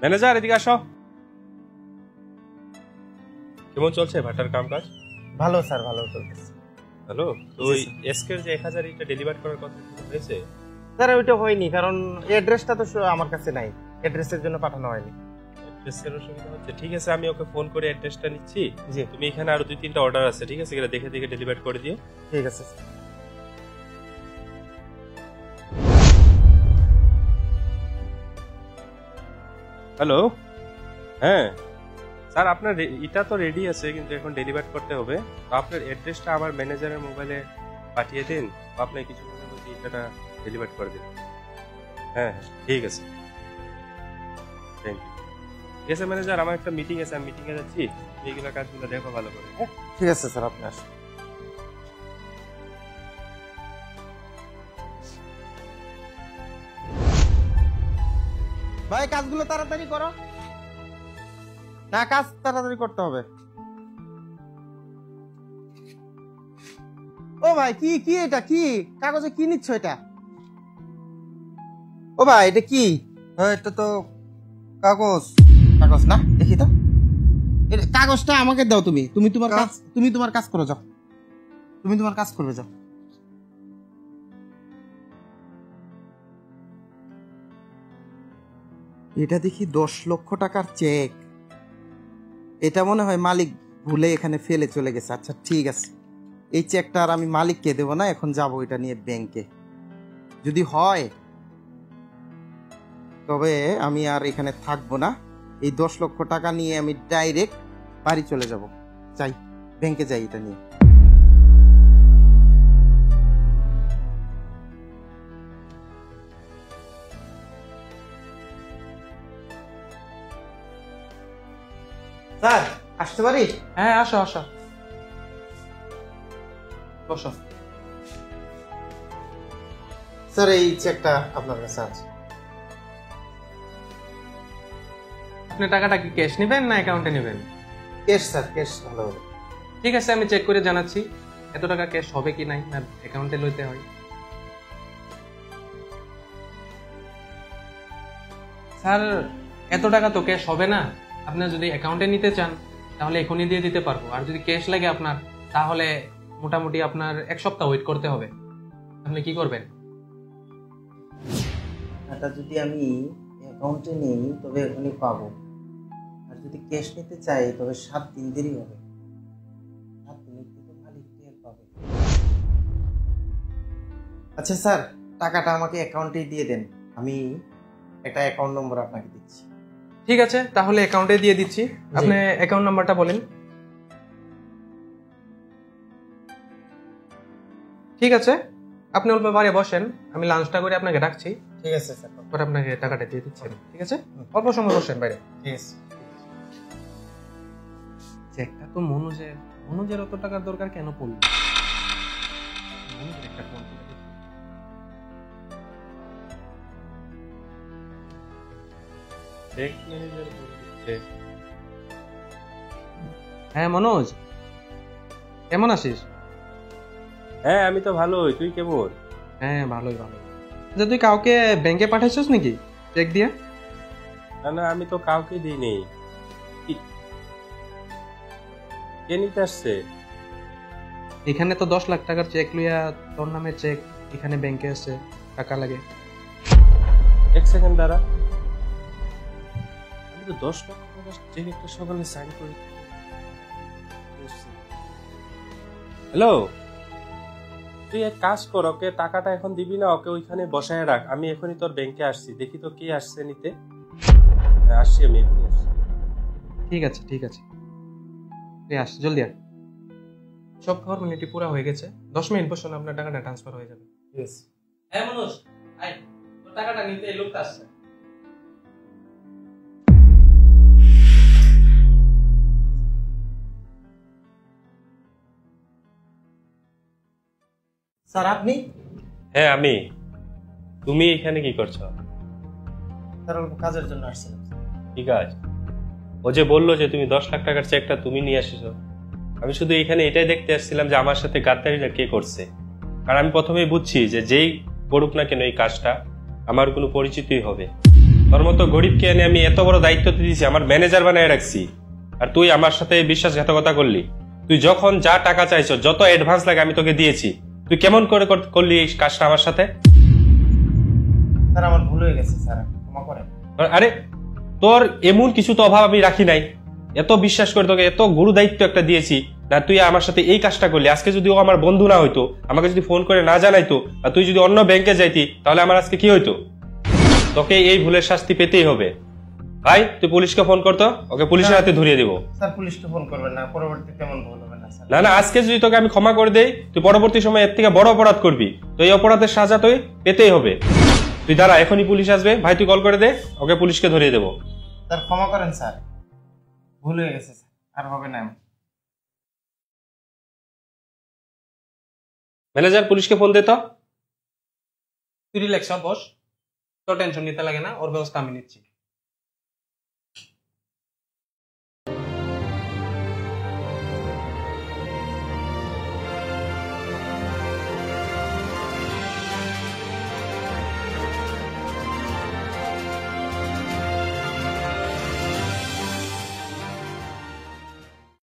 Manager এদিকে আসো। কেমন চলছে ভাটার কাম কাজ? ভালো স্যার, ভালো চলতেছে। ভালো। তো ওই এসকের যে 1000 ইটা ডেলিভার করার কথা হয়েছে? স্যার ওইটা হয়নি, কারণ অ্যাড্রেসটা তো আমার কাছে নাই, অ্যাড্রেসের জন্য পাঠানো হয়নি। অ্যাড্রেসের অসুবিধা হচ্ছে, ঠিক আছে আমি ওকে ফোন করে অ্যাড্রেসটা নিচ্ছি। জি, তুমি এখানে আরো 2-3টা অর্ডার আছে, ঠিক আছে, এগুলো দেখে দেখে ডেলিভার করে দিও। ঠিক আছে। হ্যালো, হ্যাঁ স্যার আপনার এটা তো রেডি আছে, কিন্তু এখন ডেলিভার করতে হবে। তো আপনার অ্যাড্রেসটা আমার ম্যানেজারের মোবাইলে পাঠিয়ে দিন, আপনি কিছুক্ষণের মধ্যে এটা ডেলিভার করে দিন। হ্যাঁ ঠিক আছে, থ্যাংক ইউ। ঠিক আছে ম্যানেজার, আমার একটা মিটিং আছে, আমি মিটিংয়ে যাচ্ছি, এইগুলো কাজগুলো দেখো ভালো করে। হ্যাঁ ঠিক আছে স্যার, আপনি আসুন। ভাই কাজগুলো তাড়াতাড়ি করো না, কাজ তাড়াতাড়ি করতে হবে। ও ভাই কি কি এটা কি কাগজে কি নিচ্ছ এটা? ও ভাই এটা কি? এটা তো কাগজ। কাগজ না, দেখি তো। এটা কাগজটা আমাকে দাও, তুমি তুমি তোমার কাজ, তুমি তোমার কাজ করে যাও, তুমি তোমার কাজ করবে যাও। এটা দেখি 10 লক্ষ টাকার চেক। এটা মনে হয় মালিক ভুলে এখানে ফেলে চলে গেছে। আচ্ছা ঠিক আছে, এই চেকটা আর আমি মালিককে দেবো না, এখন যাবো এটা নিয়ে ব্যাংকে। যদি হয় তবে আমি আর এখানে থাকবো না, এই 10 লক্ষ টাকা নিয়ে আমি ডাইরেক্ট বাড়ি চলে যাব। যাই ব্যাংকে যাই এটা নিয়ে। স্যার আসতে পারি? হ্যাঁ আসো আসো, বসো। স্যার এই চেকটা আপনার কাছে আছে। আপনি টাকাটা কি ক্যাশ নেবেন না অ্যাকাউন্টে নেবেন? ক্যাশ স্যার, ক্যাশ ভালো হবে। ঠিক আছে, আমি চেক করে জানাচ্ছি এত টাকা ক্যাশ হবে কি নাই, না অ্যাকাউন্টে লইতে হয়। স্যার এত টাকা তো ক্যাশ হবে না, আপনি যদি অ্যাকাউন্টে নিতে চান তাহলে এখনই দিয়ে দিতে পারবো, আর যদি ক্যাশ লাগে আপনার তাহলে মোটামুটি আপনার 1 সপ্তাহ ওয়েট করতে হবে। আপনি কি করবেন? টাকা যদি আমি অ্যাকাউন্টে নিই তবে এখনই পাবো, আর যদি ক্যাশ নিতে চাই তবে 7 দিন দেরি হবে। 7 দিনের কিন্তু মালিক টের পাবে। আচ্ছা স্যার, টাকাটা আমাকে অ্যাকাউন্টেই দিয়ে দেন, আমি একটা অ্যাকাউন্ট নম্বর আপনাকে দিচ্ছি। ঠিক আছে, তাহলে অ্যাকাউন্টে দিয়ে দিচ্ছি। আপনি অ্যাকাউন্ট নাম্বারটা বলেন। ঠিক আছে, আপনি অল্প বাইরে বসেন, আমি লাঞ্চটা করে আপনাকে ডাকছি। ঠিক আছে স্যার, পরে আপনাকে টাকাটা দিয়ে দিচ্ছি। ঠিক আছে, অল্প সময় বসেন বাইরে। ঠিক আছে। চেকটা তো মনোজের অত টাকার দরকার কেন পড়লো? মনোজের একটা ফোন করে দেখি। হ্যাঁ মনোজ, কেমন আছিস? হ্যাঁ আমি তো ভালোই, তুই কেমন? হ্যাঁ ভালোই ভালো। আচ্ছা তুই কাউকে ব্যাংকে পাঠাইছিস নাকি চেক দিয়ে? না না, আমি তো কাউকে দিইনি। কে নিতে আসছে? এখানে তো 10 লাখ টাকার চেক লইয়া, তোর নামে চেক এখানে ব্যাংকে আছে, টাকা লাগে। 1 সেকেন্ড দাঁড়া, আমি তো 10 লক্ষ টাকার চেক একটা সকালে সাইন করি। হ্যালো, তুই এক কাজ কর, ওকে টাকাটা এখন দিবি না, ওকে ওইখানে বসায় রাখ, আমি এখনই তোর ব্যাংকে আসছি, দেখি তো কে আসছে নিতে। আসছি, আমি এখনই আসছি। ঠিক আছে ঠিক আছে, তুই আস, জলদি আয়। সব ফর্মালিটি পুরো হয়ে গেছে, 10 মিনিট বসুন, আপনার টাকাটা ট্রান্সফার হয়ে যাবে। ইয়েস। হ্যাঁ মনোজ, আয়, তোর টাকাটা নিতে এই লোকটা আসছে। স্যার আপনি? হ্যাঁ আমি। তুমি এখানে কি করছো? স্যার অল্প কাজের জন্য আসছিলাম। ঠিক আছে, ও যে বললো যে তুমি 10 লাখ টাকার চেকটা তুমি নিয়ে আসিছো, আমি শুধু এখানে এটাই দেখতে আসছিলাম যে আমার সাথে গাদ্দারিটা কে করছে। কারণ আমি প্রথমেই বুঝছি যে যেই করুক না কেন এই কাজটা আমার কোনো পরিচিতই হবে। তোর মতো গরিবকে এনে আমি এত বড় দায়িত্ব দিয়েছি, আমার ম্যানেজার বানায় রাখছি, আর তুই আমার সাথে বিশ্বাসঘাতকতা করলি। তুই যখন যা টাকা চাইছো, যত অ্যাডভান্স লাগে আমি তোকে দিয়েছি, তুই কেমন করে করলি এই কাজটা আমার সাথে? স্যার আমার ভুল হয়ে গেছে স্যার, ক্ষমা করেন। আরে তোর এমন কিছু তো অভাব আমি রাখি নাই, এত বিশ্বাস করে তোকে এত গুরু দায়িত্ব একটা দিয়েছি, না তুই আমার সাথে এই কাজটা করলি। আজকে যদি ও আমার বন্ধু না হইতো, আমাকে যদি ফোন করে না জানাইতো, আর তুই যদি অন্য ব্যাংকে যাইতি, তাহলে আমার আজকে কি হইতো? তোকে এই ভুলের শাস্তি পেতেই হবে। ভাই তুই পুলিশকে ফোন করতো, ওকে পুলিশের হাতে ধরিয়ে দিব। স্যার পুলিশকে ফোন করবেন না, পরবর্তীতে এমন ভুল হবে না স্যার। না না, আজকে যদি তোকে আমি ক্ষমা করে দেই, তুই পরবর্তী সময় এর থেকে বড় অপরাধ করবি, তো এই অপরাধের সাজা তুই পেতেই হবে। তুই দাঁড়া, এখনই পুলিশ আসবে। ভাই তুই কল করে দে, ওকে পুলিশকে ধরিয়ে দেবো। স্যার ক্ষমা করেন স্যার, ভুল হয়ে গেছে স্যার, আর হবে না। ম্যানেজার পুলিশকে ফোন দে তো। তুই রিল্যাক্স হ বস, তোর টেনশন নিতে লাগে না, ওর ব্যবস্থা আমি নিচ্ছি।